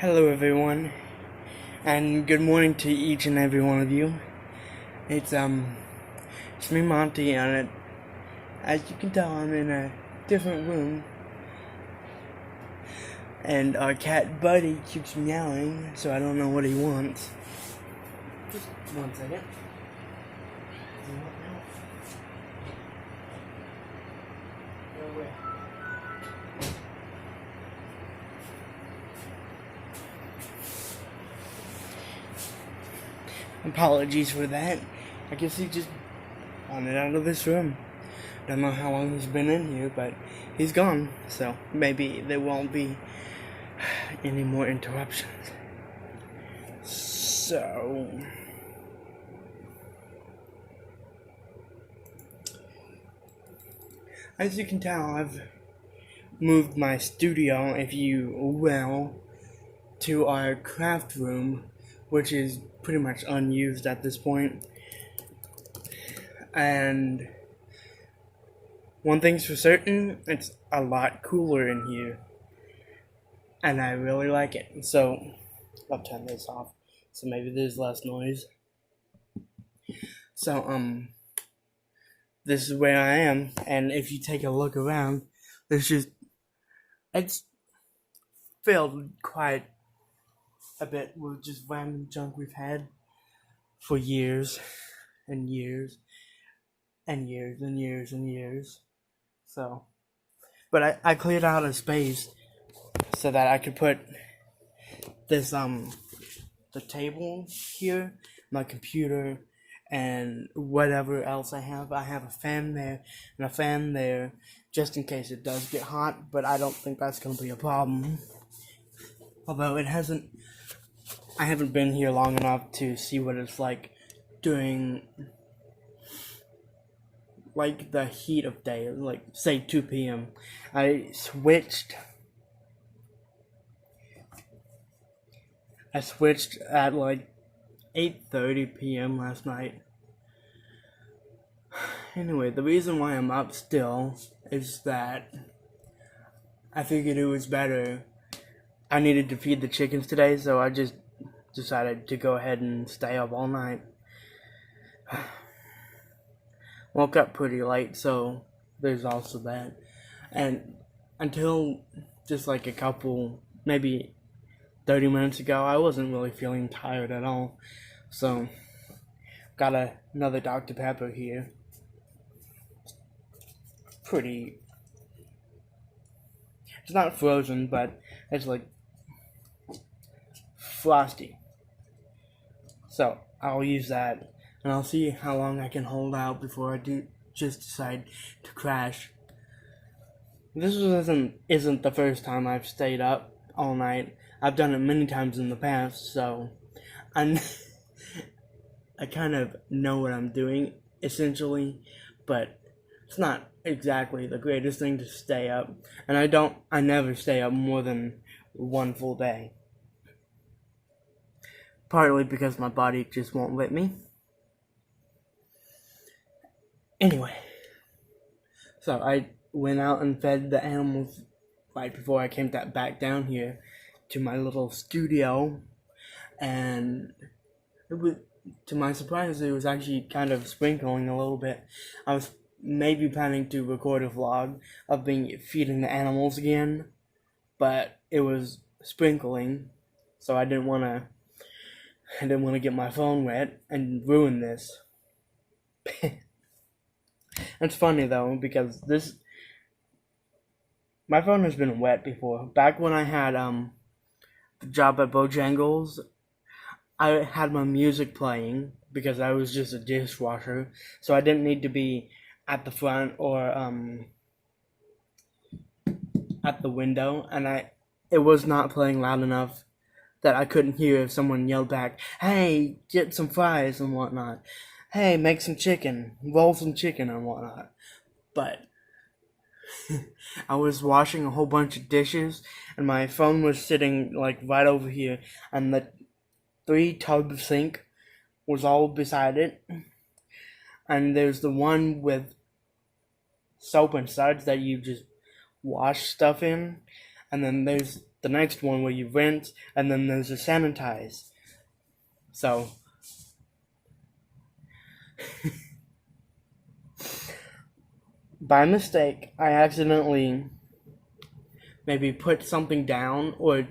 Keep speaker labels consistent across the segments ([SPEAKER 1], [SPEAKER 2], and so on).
[SPEAKER 1] Hello everyone, and good morning to each and every one of you. It's it's me Monty, and as you can tell, I'm in a different room, and our cat Buddy keeps meowing, so I don't know what he wants. Just 1 second. Go away. Apologies for that. I guess he just wanted out of this room. Don't know how long he's been in here, but he's gone, so maybe there won't be any more interruptions. So, as you can tell, I've moved my studio, if you will, to our craft room, which is pretty much unused at this point. And one thing's for certain, it's a lot cooler in here. And I really like it. So, I'll turn this off, so maybe there's less noise. So, this is where I am, and if you take a look around, it's filled quite a bit with just random junk we've had for years and years and years and years and years. So, but I cleared out a space so that I could put this the table here, my computer, and whatever else I have. I have a fan there and a fan there just in case it does get hot, but I don't think that's going to be a problem. Although I haven't been here long enough to see what it's like during like the heat of day, like say 2 p.m. I switched at like 8:30 p.m. last night. Anyway, the reason why I'm up still is that I figured it was better. I needed to feed the chickens today, so I just decided to go ahead and stay up all night. Woke up pretty late, so there's also that. And until just like a couple, maybe 30 minutes ago, I wasn't really feeling tired at all. So, got another Dr. Pepper here. It's not frozen, but it's like frosty. So, I'll use that, and I'll see how long I can hold out before I just decide to crash. This isn't the first time I've stayed up all night. I've done it many times in the past, so I kind of know what I'm doing, essentially, but it's not exactly the greatest thing to stay up, and I never stay up more than one full day. Partly because my body just won't let me. Anyway, so I went out and fed the animals right before I came back down here to my little studio, and to my surprise, it was actually kind of sprinkling a little bit. I was maybe planning to record a vlog of feeding the animals again, but it was sprinkling, so I didn't want to get my phone wet and ruin this. It's funny though, because my phone has been wet before. Back when I had the job at Bojangles, I had my music playing because I was just a dishwasher, so I didn't need to be at the front or at the window, and it was not playing loud enough that I couldn't hear if someone yelled back, "Hey, get some fries," and whatnot. "Hey, make some chicken, roll some chicken," and whatnot. But I was washing a whole bunch of dishes, and my phone was sitting like right over here, and the 3-tub sink was all beside it. And there's the one with soap and suds that you just wash stuff in, and then there's the next one where you rinse, and then there's a sanitize. So by mistake, I accidentally maybe put something down or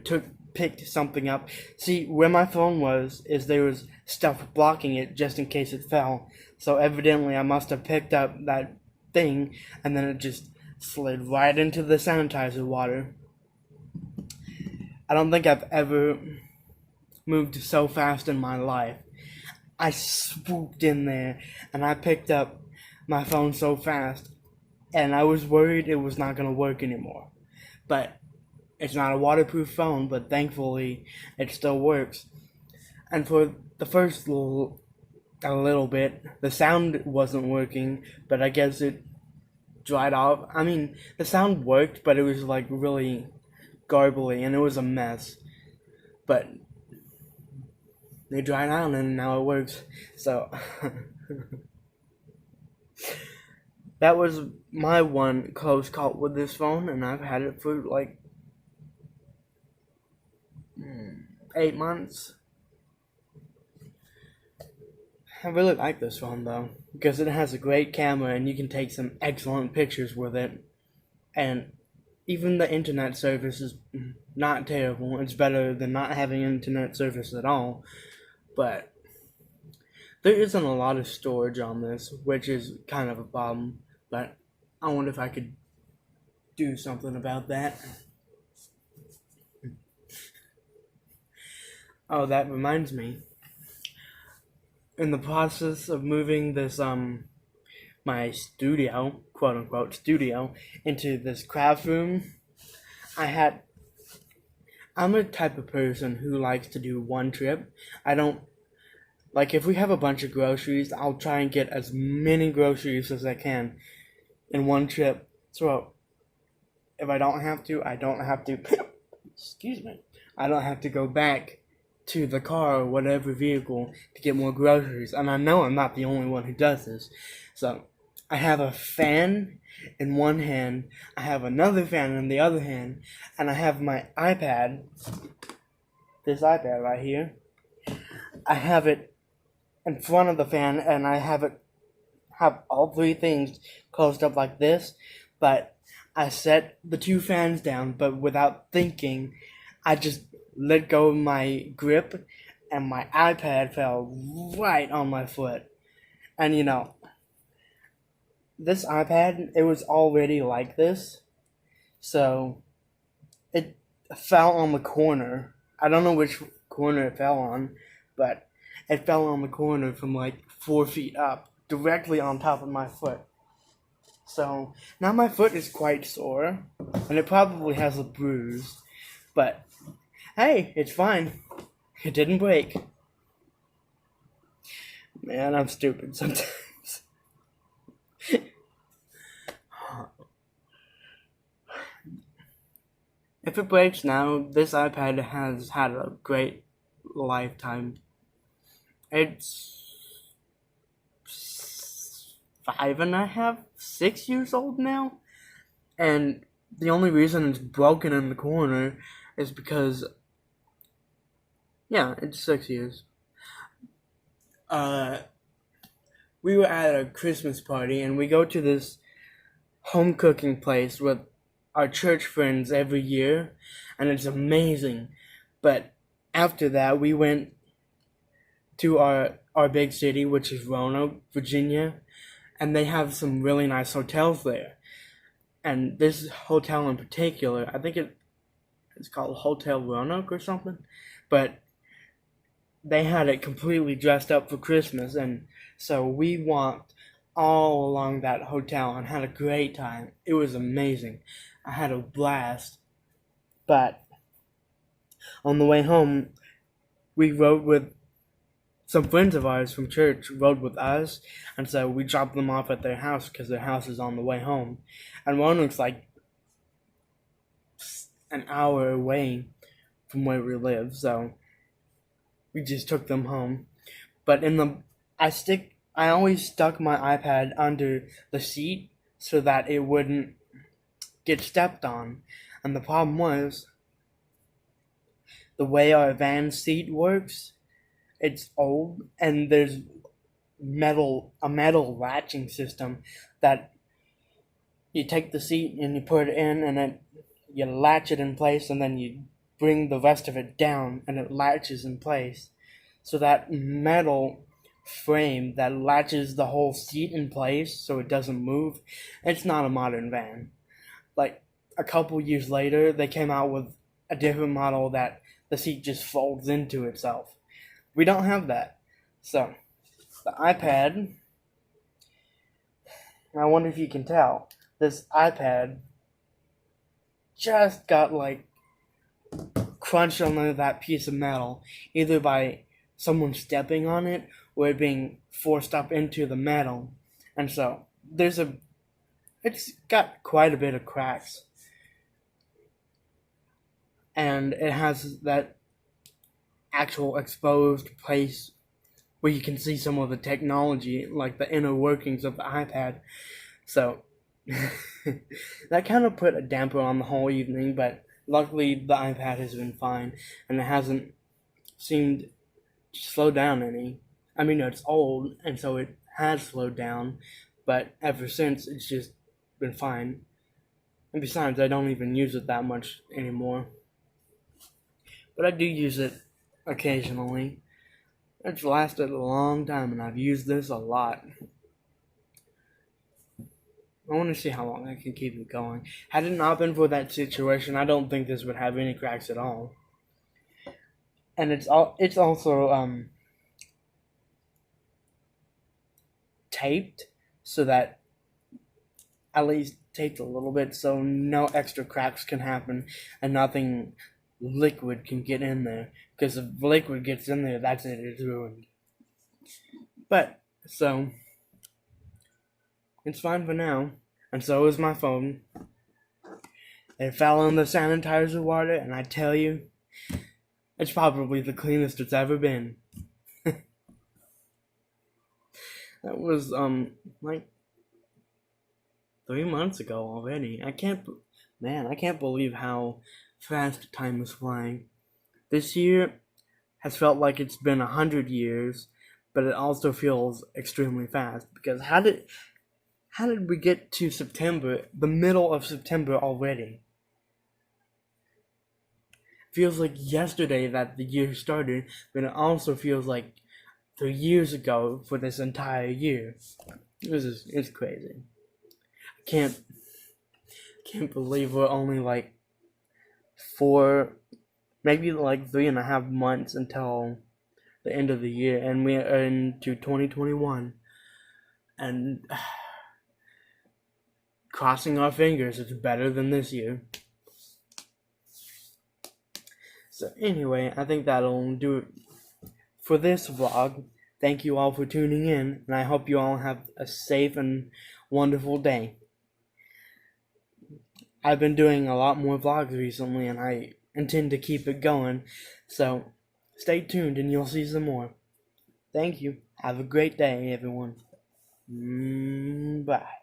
[SPEAKER 1] picked something up. See, where my phone was is there was stuff blocking it just in case it fell. So evidently I must have picked up that thing and then it just slid right into the sanitizer water. I don't think I've ever moved so fast in my life. I swooped in there and I picked up my phone so fast and I was worried it was not going to work anymore. But it's not a waterproof phone, but thankfully it still works. And for the first a little bit, the sound wasn't working, but I guess it dried off. I mean, the sound worked, but it was like really garbly and it was a mess. But they dried out and now it works. So that was my one close call with this phone, and I've had it for like 8 months. I really like this phone though, because it has a great camera and you can take some excellent pictures with it. And even the internet service is not terrible. It's better than not having internet service at all. But there isn't a lot of storage on this, which is kind of a problem. But I wonder if I could do something about that. Oh, that reminds me. In the process of moving this my studio, quote unquote studio, into this craft room, I'm a type of person who likes to do one trip. I don't like, if we have a bunch of groceries, I'll try and get as many groceries as I can in one trip. So if I don't have to, I don't have to excuse me. I don't have to go back to the car or whatever vehicle to get more groceries. And I know I'm not the only one who does this. So I have a fan in one hand, I have another fan in the other hand, and I have my iPad, this iPad right here. I have it in front of the fan, and I have all three things closed up like this, but I set the two fans down, but without thinking, I just let go of my grip, and my iPad fell right on my foot. And you know, this iPad, it was already like this, so it fell on the corner. I don't know which corner it fell on, but it fell on the corner from like 4 feet up, directly on top of my foot. So now my foot is quite sore, and it probably has a bruise, but hey, it's fine. It didn't break. Man, I'm stupid sometimes. If it breaks now, this iPad has had a great lifetime. It's 5.5, 6 years old now, and the only reason it's broken in the corner is because, yeah, it's 6 years. We were at a Christmas party, and we go to this home cooking place with our church friends every year, and it's amazing. But after that, we went to our big city, which is Roanoke, Virginia, and they have some really nice hotels there. And this hotel in particular, I think it's called Hotel Roanoke or something, but they had it completely dressed up for Christmas, and so we walked all along that hotel and had a great time. It was amazing. I had a blast. But on the way home, we rode with some friends of ours from church, rode with us, and so we dropped them off at their house because their house is on the way home. And Roanoke's like an hour away from where we live, so we just took them home. But I always stuck my iPad under the seat so that it wouldn't get stepped on. And the problem was, the way our van seat works, it's old, and there's a metal latching system that you take the seat and you put it in, and then you latch it in place, and then you bring the rest of it down, and it latches in place. So that metal frame that latches the whole seat in place so it doesn't move, it's not a modern van. Like, a couple years later, they came out with a different model that the seat just folds into itself. We don't have that. So, the iPad, I wonder if you can tell, this iPad just got like crunched under that piece of metal, either by someone stepping on it or it being forced up into the metal. And so it's got quite a bit of cracks. And it has that actual exposed place where you can see some of the technology, like the inner workings of the iPad. So that kind of put a damper on the whole evening, but luckily the iPad has been fine, and it hasn't seemed to slow down any. I mean, it's old, and so it has slowed down, but ever since it's just been fine. And besides, I don't even use it that much anymore. But I do use it occasionally. It's lasted a long time, and I've used this a lot. I want to see how long I can keep it going. Had it not been for that situation, I don't think this would have any cracks at all. And it's also taped, so that at least taped a little bit, so no extra cracks can happen, and nothing liquid can get in there. Because if liquid gets in there, that's it. It's ruined. But so it's fine for now, and so is my phone. It fell in the sanitizer water, and I tell you, it's probably the cleanest it's ever been. That was like 3 months ago already. I can't believe how fast time is flying. This year has felt like it's been 100 years, but it also feels extremely fast, because how did we get to September, the middle of September already? It feels like yesterday that the year started, but it also feels like 3 years ago for this entire year. It's crazy. I can't believe we're only like 4, maybe like 3.5 months until the end of the year, and we are into 2021, and crossing our fingers, it's better than this year. So anyway, I think that'll do it for this vlog. Thank you all for tuning in, and I hope you all have a safe and wonderful day. I've been doing a lot more vlogs recently, and I intend to keep it going, so stay tuned and you'll see some more. Thank you. Have a great day, everyone. Bye.